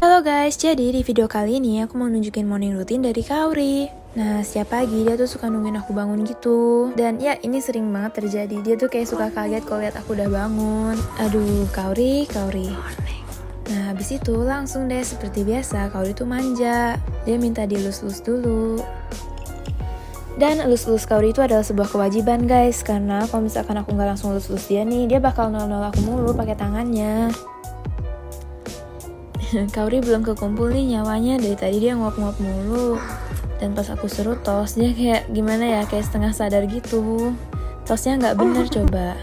Halo guys, jadi di video kali ini aku mau nunjukin morning routine dari Kauri. Nah, setiap pagi dia tuh suka nungguin aku bangun gitu. Dan ya, ini sering banget terjadi. Dia tuh kayak suka kaget kalau lihat aku udah bangun. Aduh, Kauri. Nah, habis itu langsung deh seperti biasa, Kauri tuh manja. Dia minta dilus-lus dulu. Dan elus-elus Kauri itu adalah sebuah kewajiban guys, karena kalau misalkan aku nggak langsung elus-elus dia nih, dia bakal nol-nol aku mulu pakai tangannya. Kauri belum kekumpul nih nyawanya, dari tadi dia nguap-nguap mulu. Dan pas aku suruh tos, dia kayak gimana ya, kayak setengah sadar gitu. Tosnya nggak bener coba.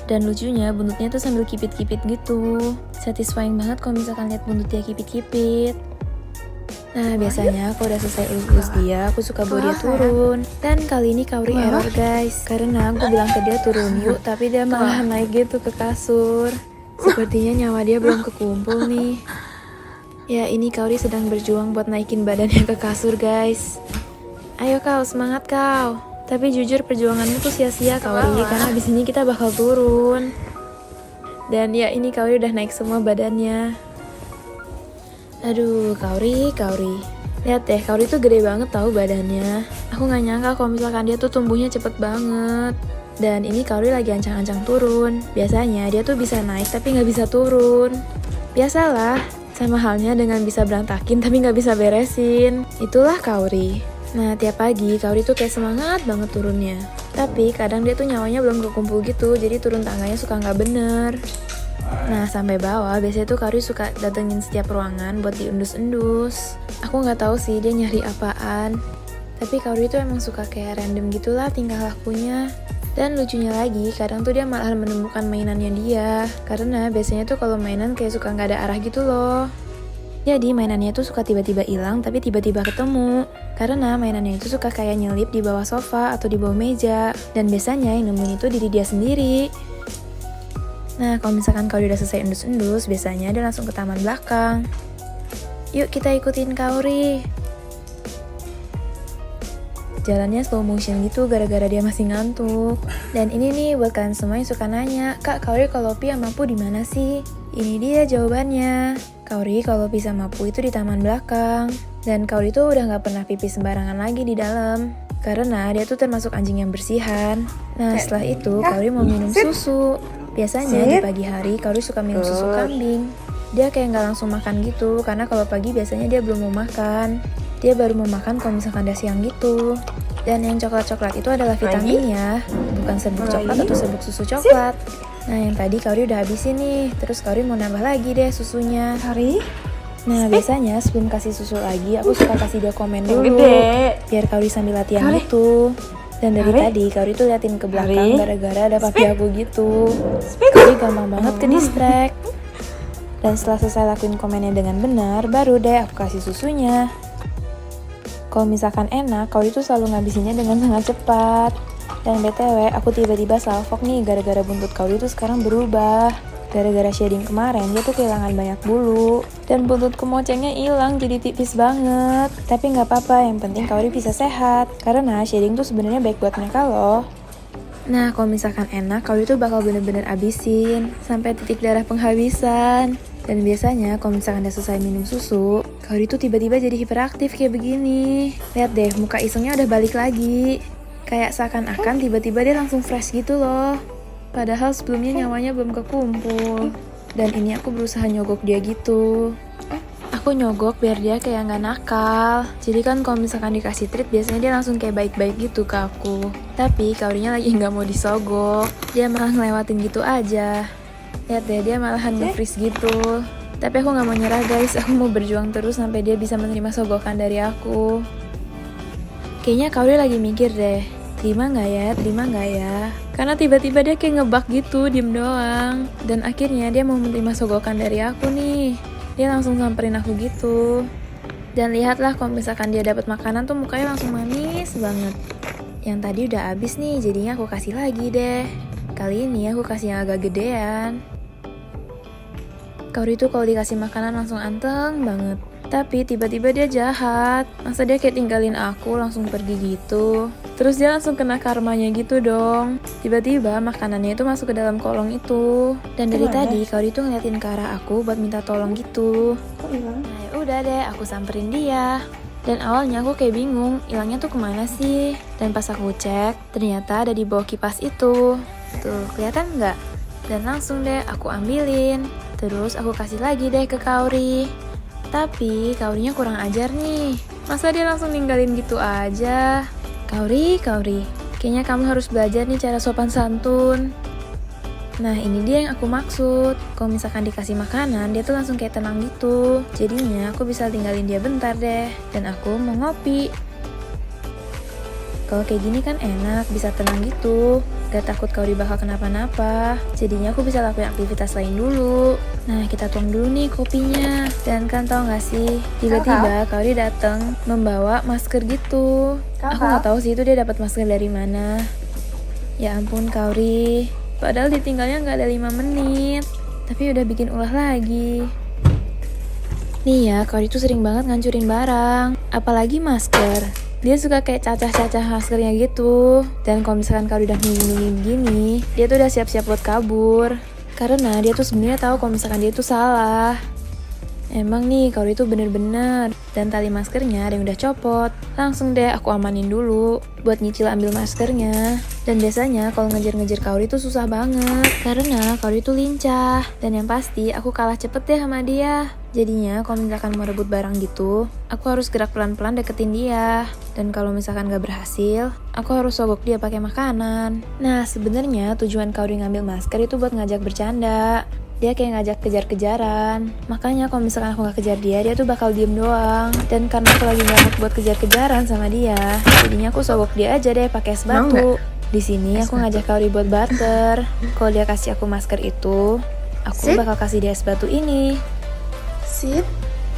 Dan lucunya buntutnya tuh sambil kipit-kipit gitu. Satisfying banget kalau misalkan lihat buntut dia kipit-kipit. Nah, biasanya aku udah selesai elus-elus dia, aku suka bawa dia turun. Dan kali ini Kauri error guys, karena aku bilang ke dia turun yuk, tapi dia malah naik gitu ke kasur. Sepertinya nyawa dia belum kekumpul nih. Ya, ini Kauri sedang berjuang buat naikin badannya ke kasur guys. Ayo kau, semangat kau. Tapi jujur perjuanganmu tuh sia-sia Kauri, karena abis ini kita bakal turun. Dan ya, ini Kauri udah naik semua badannya. Aduh, Kauri. Lihat deh, Kauri tuh gede banget tahu badannya. Aku gak nyangka kalau misalkan dia tuh tumbuhnya cepet banget. Dan ini Kauri lagi ancang-ancang turun. Biasanya dia tuh bisa naik tapi gak bisa turun. Biasalah, sama halnya dengan bisa berantakin tapi gak bisa beresin. Itulah Kauri. Nah, tiap pagi Kauri tuh kayak semangat banget turunnya. Tapi kadang dia tuh nyawanya belum kekumpul gitu, jadi turun tangganya suka gak bener. Nah, sampai bawah biasanya tuh Kauri suka datengin setiap ruangan buat diendus-endus. Aku gak tahu sih dia nyari apaan. Tapi Kauri tuh emang suka kayak random gitulah tingkah lakunya. Dan lucunya lagi, kadang tuh dia malah menemukan mainannya dia. Karena biasanya tuh kalau mainan kayak suka gak ada arah gitu loh. Jadi mainannya tuh suka tiba-tiba hilang tapi tiba-tiba ketemu. Karena mainannya itu suka kayak nyelip di bawah sofa atau di bawah meja. Dan biasanya yang nemuin itu diri dia sendiri. Nah, kalau misalkan Kauri udah selesai endus-endus, biasanya dia langsung ke taman belakang. Yuk kita ikutin Kauri. Jalannya slow motion gitu gara-gara dia masih ngantuk. Dan ini nih buat kalian semua yang suka nanya, Kak, Kauri kalau Pi sama Pu di mana sih? Ini dia jawabannya. Kauri kalau Pi sama Pu itu di taman belakang. Dan Kauri tuh udah nggak pernah pipis sembarangan lagi di dalam. Karena dia tuh termasuk anjing yang bersihan. Nah, setelah itu Kauri mau minum susu. Biasanya di pagi hari Kauri suka minum susu kambing. Dia kayak nggak langsung makan gitu, karena kalau pagi biasanya dia belum mau makan. Dia baru mau makan kalau misalkan udah siang gitu. Dan yang coklat-coklat itu adalah vitaminnya, bukan serbuk coklat atau serbuk susu coklat. Nah, yang tadi Kauri udah habisin nih, terus Kauri mau nambah lagi deh susunya. Nah, biasanya sebelum kasih susu lagi, aku suka kasih dia komen dulu, biar Kauri sambil latihan gitu. Dan dari tadi Kauri tuh liatin ke belakang gara-gara ada papi aku gitu. Kauri gampang banget ke distract. Dan setelah selesai lakuin komennya dengan benar, baru deh aku kasih susunya. Kalau misalkan enak, Kauri tuh selalu ngabisinnya dengan sangat cepat. Dan BTW, aku tiba-tiba salfok nih gara-gara buntut Kauri tuh sekarang berubah. Gara-gara shading kemarin, dia tuh kehilangan banyak bulu. Dan buntut kemocengnya hilang jadi tipis banget. Tapi nggak apa-apa, yang penting Kauri bisa sehat. Karena shading tuh sebenarnya baik buat mereka loh. Nah, kalau misalkan enak, Kauri tuh bakal bener-bener abisin. Sampai titik darah penghabisan. Dan biasanya kalau misalkan udah selesai minum susu, Kauri tuh tiba-tiba jadi hiperaktif kayak begini. Lihat deh, muka isengnya udah balik lagi. Kayak seakan-akan tiba-tiba dia langsung fresh gitu loh. Padahal sebelumnya nyawanya belum kekumpul. Dan ini aku berusaha nyogok dia gitu. Aku nyogok biar dia kayak nggak nakal. Jadi kan kalau misalkan dikasih treat biasanya dia langsung kayak baik-baik gitu ke aku. Tapi Kaurinya lagi nggak mau disogok. Dia malah ngelewatin gitu aja. Lihat deh, dia malahan nge-freeze gitu. Tapi aku gak mau nyerah guys, aku mau berjuang terus sampai dia bisa menerima sogokan dari aku. Kayaknya Kauri lagi mikir deh, terima gak ya? Karena tiba-tiba dia kayak ngebug gitu, diem doang. Dan akhirnya dia mau menerima sogokan dari aku nih. Dia langsung samperin aku gitu. Dan lihatlah kalau misalkan dia dapat makanan tuh mukanya langsung manis banget. Yang tadi udah habis nih, jadinya aku kasih lagi deh. Kali ini aku kasih yang agak gedean. Kauri tuh kalau dikasih makanan langsung anteng banget. Tapi tiba-tiba dia jahat. Masa dia kayak tinggalin aku langsung pergi gitu. Terus dia langsung kena karmanya gitu dong. Tiba-tiba makanannya itu masuk ke dalam kolong itu. Dan dari tadi Kauri tuh ngeliatin ke arah aku buat minta tolong gitu. Nah, udah deh, aku samperin dia. Dan awalnya aku kayak bingung, hilangnya tuh kemana sih? Dan pas aku cek, ternyata ada di bawah kipas itu. Tuh, kelihatan nggak? Dan langsung deh aku ambilin. Terus aku kasih lagi deh ke Kaori. Tapi Kaorinya kurang ajar nih. Masa dia langsung ninggalin gitu aja? Kaori, kayaknya kamu harus belajar nih cara sopan santun. Nah, ini dia yang aku maksud. Kalau misalkan dikasih makanan, dia tuh langsung kayak tenang gitu. Jadinya aku bisa tinggalin dia bentar deh. Dan aku mau ngopi. Kalau kayak gini kan enak, bisa tenang gitu. Gak takut Kaori bakal kenapa-napa. Jadinya aku bisa lakuin aktivitas lain dulu. Nah, kita tuang dulu nih kopinya. Dan kan tau gak sih, tiba-tiba Kaori datang membawa masker gitu. Aku gak tahu sih itu dia dapat masker dari mana. Ya ampun Kaori. Padahal ditinggalnya nggak ada 5 menit, tapi udah bikin ulah lagi. Nih ya, Kaori tuh sering banget ngancurin barang, apalagi masker. Dia suka kayak cacah-cacah maskernya gitu. Dan kalau misalkan Kaori udah nungging gini, dia tuh udah siap-siap buat kabur. Karena dia tuh sebenarnya tahu kalau misalkan dia tuh salah. Emang nih, Kaori tuh bener-bener. Dan tali maskernya ada yang udah copot. Langsung deh aku amanin dulu buat nyicil ambil maskernya. Dan biasanya kalau ngejar-ngejar Kaori tuh susah banget. Karena Kaori tuh lincah. Dan yang pasti aku kalah cepet deh sama dia. Jadinya kalau misalkan mau rebut barang gitu, aku harus gerak pelan-pelan deketin dia. Dan kalau misalkan gak berhasil, aku harus sogok dia pakai makanan. Nah, sebenarnya tujuan Kaori ngambil masker itu buat ngajak bercanda. Dia kayak ngajak kejar-kejaran. Makanya kalau misalkan aku gak kejar dia tuh bakal diem doang. Dan karena aku lagi gak mood buat kejar-kejaran sama dia, jadinya aku sogok dia aja deh pakai es batu. Di sini aku ngajak Kaori buat barter. Kalau dia kasih aku masker itu, aku bakal kasih dia es batu ini. Sit.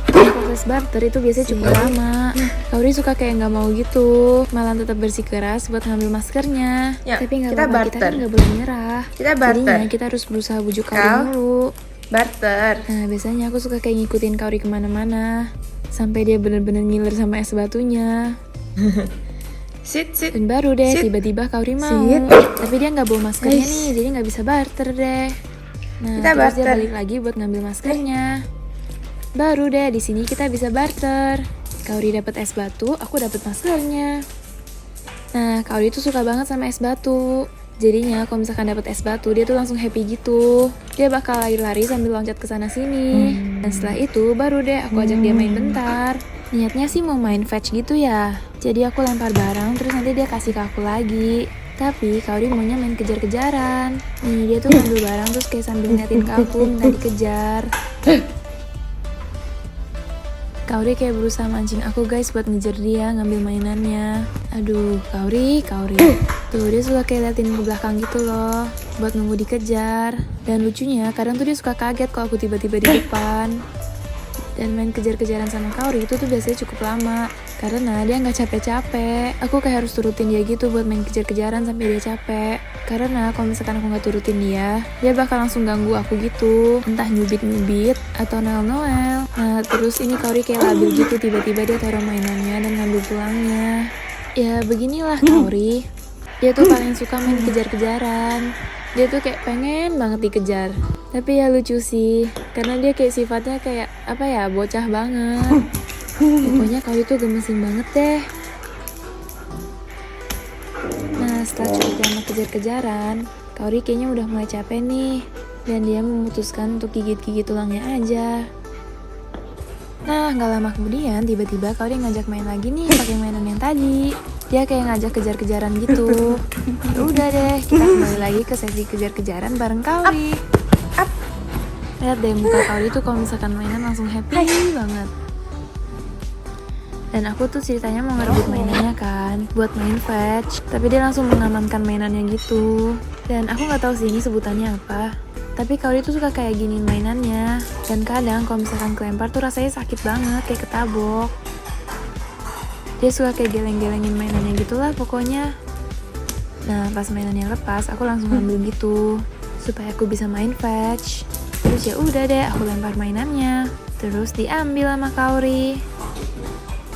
Proses barter itu biasanya cukup lama. Kaori suka kayak nggak mau gitu, malah tetap bersikeras buat ngambil maskernya. Ya, tapi nggak kita apa-apa, kita kan nggak boleh nyerah. Kita barter. Jadinya kita harus berusaha bujuk Kaori dulu. Barter. Nah, biasanya aku suka kayak ngikutin Kaori kemana-mana, sampai dia bener-bener ngiler sama es batunya. Sit. Dan baru deh tiba-tiba Kaori mau. Tapi dia nggak bawa maskernya nih, jadi nggak bisa barter deh. Nah, kita terus barter. dia balik lagi buat ngambil maskernya. Baru deh di sini kita bisa barter. Kaori dapat es batu, aku dapat maskernya. Nah, Kaori tuh suka banget sama es batu. Jadinya kalau misalkan dapat es batu, dia tuh langsung happy gitu. Dia bakal lari-lari sambil loncat ke sana sini. Dan setelah itu baru deh aku ajak dia main bentar. Niatnya sih mau main fetch gitu ya. Jadi aku lempar barang terus nanti dia kasih ke aku lagi. Tapi Kaori maunya main kejar-kejaran. Nih, dia tuh ngambil barang terus kayak sambil ngeliatin ke aku minta dikejar. Kaori kayak berusaha mancing aku guys buat ngejar dia ngambil mainannya. Aduh, Kaori. Tuh dia suka kayak liatin ke belakang gitu loh, buat nunggu dikejar. Dan lucunya kadang tuh dia suka kaget kalau aku tiba-tiba di depan. Dan main kejar-kejaran sama Kaori itu tuh biasanya cukup lama. Karena dia nggak capek-capek. Aku kayak harus turutin dia gitu buat main kejar-kejaran sampai dia capek. Karena kalau misalkan aku nggak turutin dia bakal langsung ganggu aku gitu. Entah nyubit-nyubit atau noel-noel. Nah, terus ini Kaori kayak labil gitu. Tiba-tiba dia taruh mainannya dan ngambil tulangnya. Ya, beginilah Kaori. Dia tuh paling suka main kejar-kejaran. Dia tuh kayak pengen banget dikejar. Tapi ya lucu sih. Karena dia kayak sifatnya kayak, bocah banget. Pokoknya Kaori tuh gemesin banget deh. Nah, setelah cukup lama kejar-kejaran, Kaori kayaknya udah mulai capek nih. Dan dia memutuskan untuk gigit-gigit tulangnya aja. Nah, gak lama kemudian tiba-tiba Kaori ngajak main lagi nih pakai mainan yang tadi. Dia kayak ngajak kejar-kejaran gitu. Ya udah deh, kita kembali lagi ke sesi kejar-kejaran bareng Kaori. Lihat deh muka Kaori tuh kalau misalkan mainan langsung happy banget. Dan aku tuh ceritanya mau ngerebut mainannya kan, buat main fetch. Tapi dia langsung mengamankan mainannya gitu. Dan aku nggak tahu sih ini sebutannya apa. Tapi Kaori tuh suka kayak giniin mainannya. Dan kadang kalau misalkan kelempar tuh rasanya sakit banget, kayak ketabok. Dia suka kayak geleng-gelengin mainannya gitulah pokoknya. Nah, pas mainannya lepas, aku langsung ambil gitu supaya aku bisa main fetch. Terus ya udah deh, aku lempar mainannya. Terus diambil sama Kaori.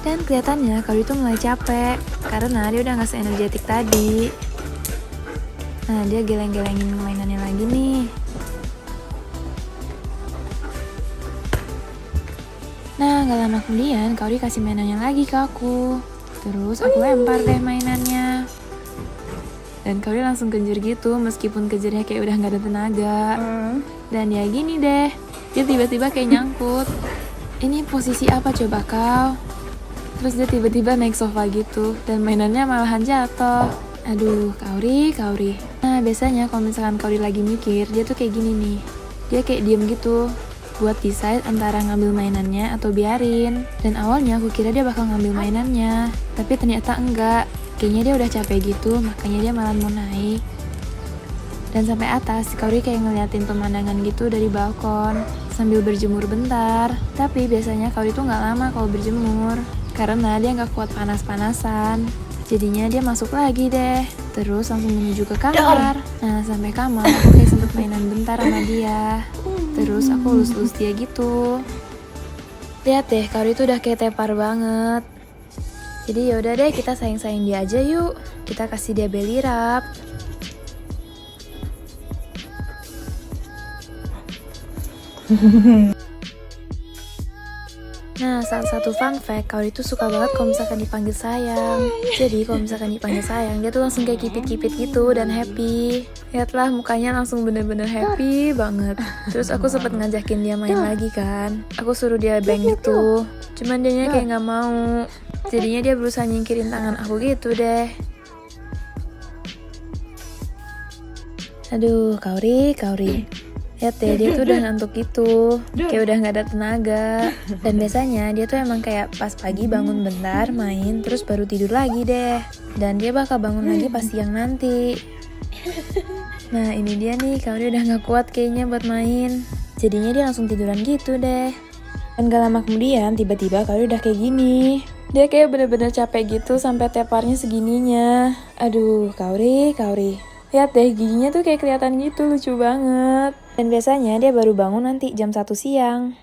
Dan kelihatannya Kaori tuh mulai capek karena dia udah gak se-energetik tadi. Nah, dia geleng-gelengin mainannya lagi nih. Nah, gak lama kemudian Kaori kasih mainannya lagi ke aku. Terus aku lempar deh mainannya. Dan Kaori langsung kejar gitu meskipun kejarnya kayak udah gak ada tenaga. Dan ya gini deh, dia tiba-tiba kayak nyangkut. Ini posisi apa coba kau? Terus dia tiba-tiba naik sofa gitu dan mainannya malahan jatuh. Aduh, Kaori. Nah, biasanya kalau misalkan Kaori lagi mikir, dia tuh kayak gini nih. Dia kayak diem gitu, buat decide antara ngambil mainannya atau biarin. Dan awalnya aku kira dia bakal ngambil mainannya, tapi ternyata enggak. Kayaknya dia udah capek gitu, makanya dia malah mau naik. Dan sampai atas, Kaori kayak ngeliatin pemandangan gitu dari balkon, sambil berjemur bentar. Tapi biasanya Kaori tuh nggak lama kalau berjemur, karena dia nggak kuat panas-panasan. Jadinya dia masuk lagi deh, terus langsung menuju ke kamar. Nah, sampai kamar aku kayak sempet mainan bentar sama dia. Terus aku lus-lus dia gitu. Lihat deh, Kaori tuh udah kayak tepar banget. Jadi yaudah deh, kita sayang-sayang dia aja yuk. Kita kasih dia belly rub. Nah, salah satu fun fact, Kaori tuh suka banget kalau misalkan dipanggil sayang. Jadi kalau misalkan dipanggil sayang, dia tuh langsung kayak kipit-kipit gitu dan happy. Lihatlah mukanya langsung bener-bener happy banget. Terus aku sempet ngajakin dia main lagi kan. Aku suruh dia bang gitu. Cuman dianya kayak gak mau. Jadinya dia berusaha nyingkirin tangan aku gitu deh. Aduh, Kaori. Lihat deh, dia tuh udah ngantuk gitu, kayak udah gak ada tenaga. Dan biasanya dia tuh emang kayak pas pagi bangun bentar, main, terus baru tidur lagi deh. Dan dia bakal bangun lagi pas siang nanti. Nah ini dia nih, Kaori udah gak kuat kayaknya buat main. Jadinya dia langsung tiduran gitu deh. Dan gak lama kemudian, tiba-tiba Kaori udah kayak gini. Dia kayak bener-bener capek gitu sampai teparnya segininya. Aduh, Kaori. Lihat deh, giginya tuh kayak kelihatan gitu, lucu banget. Dan biasanya dia baru bangun nanti jam 1 siang.